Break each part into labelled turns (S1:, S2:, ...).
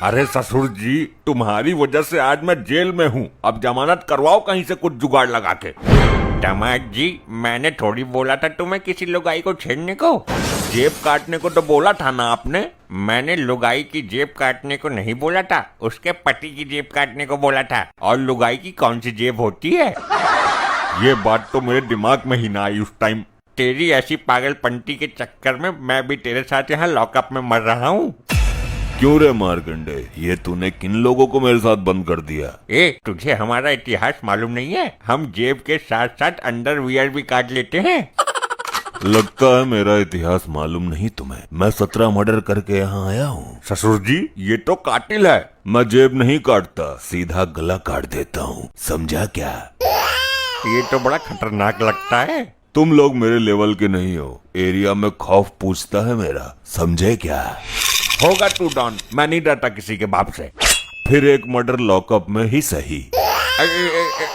S1: अरे ससुर जी, तुम्हारी वजह से आज मैं जेल में हूँ। अब जमानत करवाओ कहीं से कुछ जुगाड़ लगा के।
S2: दामाद जी, मैंने थोड़ी बोला था तुम्हें किसी लुगाई को छेड़ने को।
S1: जेब काटने को तो बोला था ना आपने।
S2: मैंने लुगाई की जेब काटने को नहीं बोला था, उसके पति की जेब काटने को बोला था। और लुगाई की कौन सी जेब होती है?
S1: ये बात तो मेरे दिमाग में ही ना आई उस टाइम।
S2: तेरी ऐसी पागलपंती के चक्कर में मैं भी तेरे साथ यहाँ लॉकअप में मर रहा हूँ।
S1: क्यों रे मार्कंडे, ये तूने किन लोगों को मेरे साथ बंद कर दिया?
S2: तुझे हमारा इतिहास मालूम नहीं है? हम जेब के साथ साथ अंडरवियर भी काट लेते हैं।
S1: लगता है मेरा इतिहास मालूम नहीं तुम्हें। मैं 17 मर्डर करके यहाँ आया हूँ। ससुर जी, ये तो कातिल है। मैं जेब नहीं काटता, सीधा गला काट देता हूँ, समझा क्या?
S2: ये तो बड़ा खतरनाक लगता है।
S1: तुम लोग मेरे लेवल के नहीं हो। एरिया में खौफ पूछता है मेरा, समझे क्या?
S2: होगा तू डॉन, मैं नहीं डरता किसी के बाप से।
S1: फिर एक मर्डर लॉकअप में ही सही।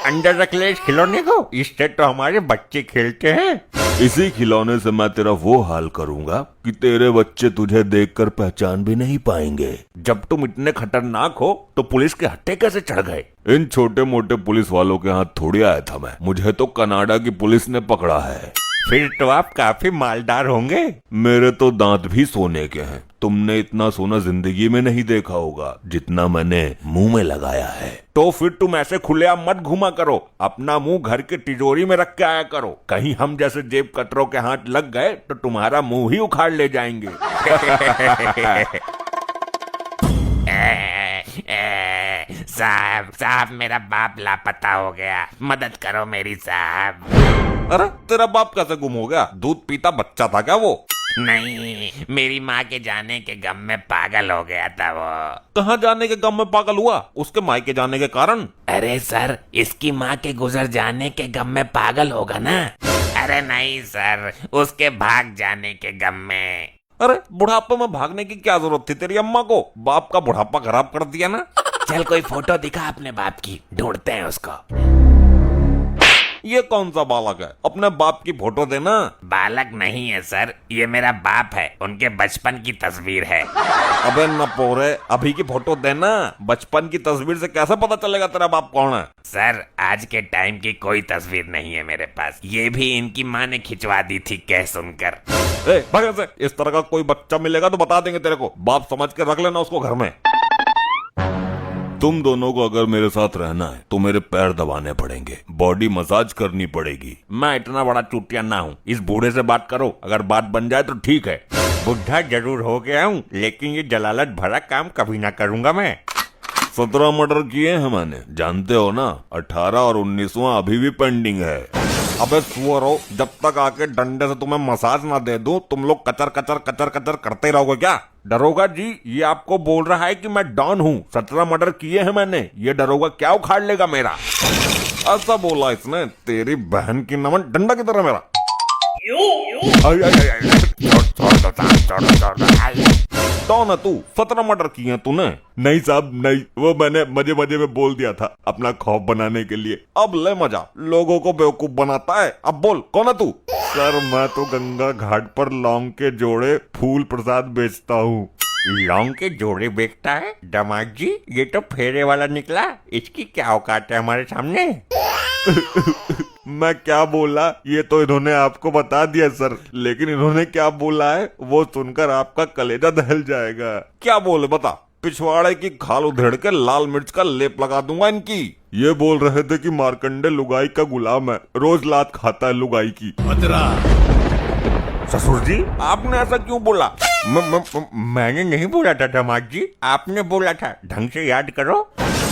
S2: अंडर रख ले इस खिलौने को, इससे तो हमारे बच्चे खेलते हैं।
S1: इसी खिलौने से मैं तेरा वो हाल करूंगा कि तेरे बच्चे तुझे देखकर पहचान भी नहीं पाएंगे। जब तुम इतने खतरनाक हो तो पुलिस के हत्थे कैसे चढ़ गए? इन छोटे मोटे पुलिस वालों के हाथ थोड़ी आया था मैं। मुझे तो कनाडा की पुलिस ने पकड़ा है।
S2: फिर तो आप काफी मालदार होंगे।
S1: मेरे तो दांत भी सोने के हैं। तुमने इतना सोना जिंदगी में नहीं देखा होगा जितना मैंने मुंह में लगाया है। तो फिर तुम ऐसे खुलेआम मत घुमा करो। अपना मुंह घर के तिजोरी में रख के आया करो। कहीं हम जैसे जेब कतरों के हाथ लग गए तो तुम्हारा मुंह ही उखाड़ ले जाएंगे।
S2: साहब मेरा बाप लापता हो गया, मदद करो मेरी साहब।
S1: अरे तेरा बाप कैसे गुम हो गया? दूध पीता बच्चा था क्या वो?
S2: नहीं, मेरी माँ के जाने के गम में पागल हो गया था वो।
S1: कहाँ जाने के गम में पागल हुआ? उसके मायके जाने के कारण?
S2: अरे सर, इसकी माँ के गुजर जाने के गम में पागल होगा ना। अरे नहीं सर, उसके भाग जाने के गम में।
S1: अरे बुढ़ापे में भागने की क्या जरूरत थी तेरी अम्मा को? बाप का बुढ़ापा खराब कर दिया ना।
S2: चल कोई फोटो दिखा अपने बाप की, ढूंढते हैं उसको।
S1: ये कौन सा बालक है? अपने बाप की फोटो देना।
S2: बालक नहीं है सर, ये मेरा बाप है, उनके बचपन की तस्वीर है।
S1: अबे न पोरे, अभी की फोटो देना। बचपन की तस्वीर से कैसे पता चलेगा तेरा बाप कौन है?
S2: सर, आज के टाइम की कोई तस्वीर नहीं है मेरे पास। ये भी इनकी माँ ने खिंचवा दी थी कह सुनकर।
S1: भाग से। इस तरह का कोई बच्चा मिलेगा तो बता देंगे तेरे को। बाप समझ के रख लेना उसको घर में। तुम दोनों को अगर मेरे साथ रहना है तो मेरे पैर दबाने पड़ेंगे, बॉडी मसाज करनी पड़ेगी। मैं इतना बड़ा चूतिया ना हूँ। इस बूढ़े से बात करो, अगर बात बन जाए तो ठीक है।
S2: बुढ़ा जरूर हो गया हूँ, लेकिन ये जलालत भरा काम कभी ना करूँगा मैं।
S1: 17 मर्डर किए हैं मैंने, जानते हो ना। 18 और 19वां अभी भी पेंडिंग है। अबे सुअरो, जब तक आके डंडे से तुम्हें मसाज ना दे दूं, तुम लोग कचर कचर कचर कचर करते रहोगे क्या? दरोगा जी, ये आपको बोल रहा है कि मैं डॉन हूँ। 17 मर्डर किए हैं मैंने। ये दरोगा क्या उखाड़ लेगा मेरा? ऐसा बोला इसने। तेरी बहन की नमन, डंडा की तरह मेरा। डॉन है तू? 17 मर्डर किए हैं तूने? नहीं साहब नहीं, वो मैंने मजे मजे में बोल दिया था, अपना खौफ बनाने के लिए। अब ले मजा, लोगों को बेवकूफ बनाता है। अब बोल, कौन है तू? सर, मैं तो गंगा घाट पर लौंग के जोड़े फूल प्रसाद बेचता हूँ।
S2: लौंग के जोड़े बेचता है? दामाद जी, ये तो फेरे वाला निकला। इसकी क्या औकात है हमारे सामने?
S1: मैं क्या बोला ये तो इन्होंने आपको बता दिया सर, लेकिन इन्होंने क्या बोला है वो सुनकर आपका कलेजा दहल जाएगा। क्या बोले बता? पिछवाड़े की खाल उधेड़ के लाल मिर्च का लेप लगा दूंगा इनकी। ये बोल रहे थे कि मार्कंडे लुगाई का गुलाम है, रोज लात खाता है लुगाई की। ससुर जी, आपने ऐसा क्यों बोला?
S2: मैंने नहीं बोला था दामाद जी, आपने बोला था। ढंग से याद करो।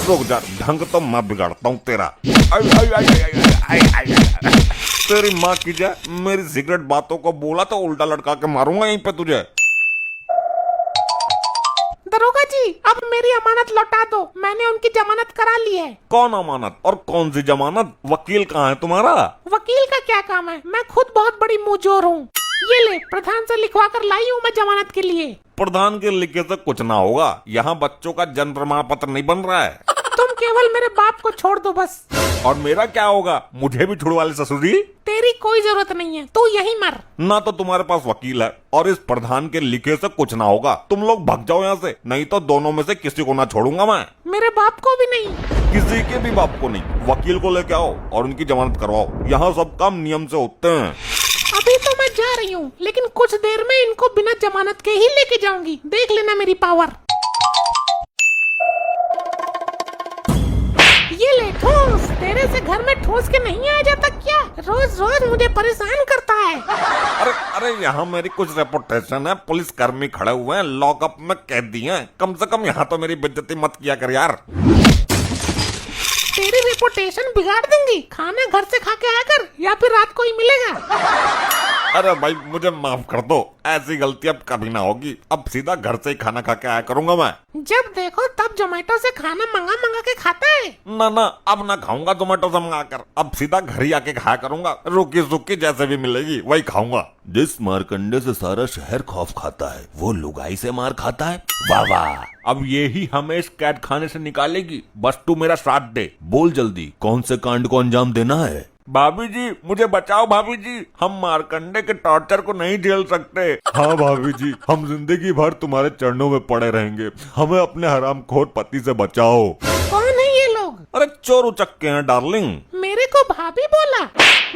S1: रुक जा, ढंग तो मैं बिगाड़ता हूँ तेरा। तेरी माँ की जाए, मेरी सिगरेट बातों को बोला तो उल्टा लटका के मारूंगा यहीं पे तुझे।
S3: दरोगा जी, अब मेरी अमानत लौटा दो, मैंने उनकी जमानत करा ली है।
S1: कौन अमानत और कौन सी जमानत? वकील कहाँ है तुम्हारा?
S3: वकील का क्या काम है, मैं खुद बहुत बड़ी मुंहजोर हूँ। ये ले, प्रधान से लिखवा कर लाई हूँ मैं जमानत के लिए।
S1: प्रधान के लिखे से कुछ ना होगा। यहाँ बच्चों का जन्म प्रमाण पत्र नहीं बन रहा है।
S3: तुम केवल मेरे बाप को छोड़ दो बस।
S1: और मेरा क्या होगा? मुझे भी छुड़वा ले ससुर जी।
S3: तेरी कोई जरूरत नहीं है, तू यहीं मर।
S1: ना तो तुम्हारे पास वकील है और इस प्रधान के लिखे से कुछ ना होगा। तुम लोग भाग जाओ यहाँ से, नहीं तो दोनों में से किसी को ना छोड़ूंगा मैं।
S3: मेरे बाप को भी नहीं।
S1: किसी के भी बाप को नहीं। वकील को लेके आओ और उनकी जमानत करवाओ। यहाँ सब काम नियम से होते हैं।
S3: अभी तो मैं जा रही हूँ, लेकिन कुछ देर में इनको बिना जमानत के ही लेके जाऊंगी। देख लेना मेरी पावर। ये ले ठूस। तेरे से घर में ठूस के नहीं आया जाता क्या? रोज रोज मुझे परेशान करता है।
S1: अरे अरे यहाँ मेरी कुछ रेपुटेशन है। पुलिस कर्मी खड़े हुए हैं, लॉकअप में कैदी हैं। कम से कम यहाँ तो मेरी बेइज्जती मत किया कर यार।
S3: तेरी रेपुटेशन बिगाड़ दूंगी। खाना घर से खा के आया कर, या फिर रात को ही मिलेगा।
S1: अरे भाई मुझे माफ कर दो, ऐसी गलती अब कभी ना होगी। अब सीधा घर से ही खाना खा के आया करूंगा मैं।
S3: जब देखो तब जोमेटो से खाना मंगा मंगा के खाता है।
S1: ना ना, अब ना खाऊंगा जोमेटो से मंगा कर। अब सीधा घर ही आके खाया करूंगा। रुकी सुकी जैसे भी मिलेगी वही खाऊंगा। जिस मारकंडे से सारा शहर खौफ खाता है, वो लुगाई से मार खाता है। वाह वाह, अब ये ही हमें इस कैद खाने से निकालेगी। बस तू मेरा साथ दे। बोल जल्दी, कौन से कांड को अंजाम देना है? भाभी जी मुझे बचाओ भाभी जी, हम मारकंडे के टॉर्चर को नहीं झेल सकते। हाँ भाभी जी, हम जिंदगी भर तुम्हारे चरणों में पड़े रहेंगे। हमें अपने हरामखोर पति से बचाओ।
S3: कौन है ये लोग?
S1: अरे चोर उचक्के हैं डार्लिंग।
S3: मेरे को भाभी बोला?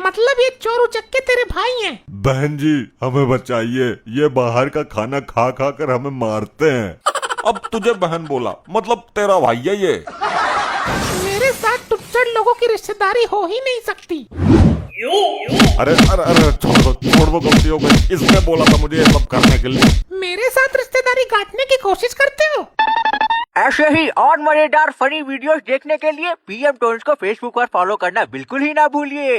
S3: मतलब ये चोर उचक्के तेरे भाई हैं?
S1: बहन जी हमें बचाइए, ये बाहर का खाना खा खा कर हमें मारते हैं। अब तुझे बहन बोला, मतलब तेरा भाई है ये।
S3: मेरे साथ टुच्चड़ लोगों की रिश्तेदारी हो ही नहीं सकती।
S1: अरे अरे अरे छोड़ दो, गलती हो गई। इसने बोला था मुझे ये सब करने के लिए।
S3: मेरे साथ रिश्तेदारी काटने की कोशिश करते हो?
S4: ऐसे ही और मजेदार फनी वीडियोस देखने के लिए PM टोन्स को फेसबुक पर फॉलो करना बिल्कुल ही ना भूलिए।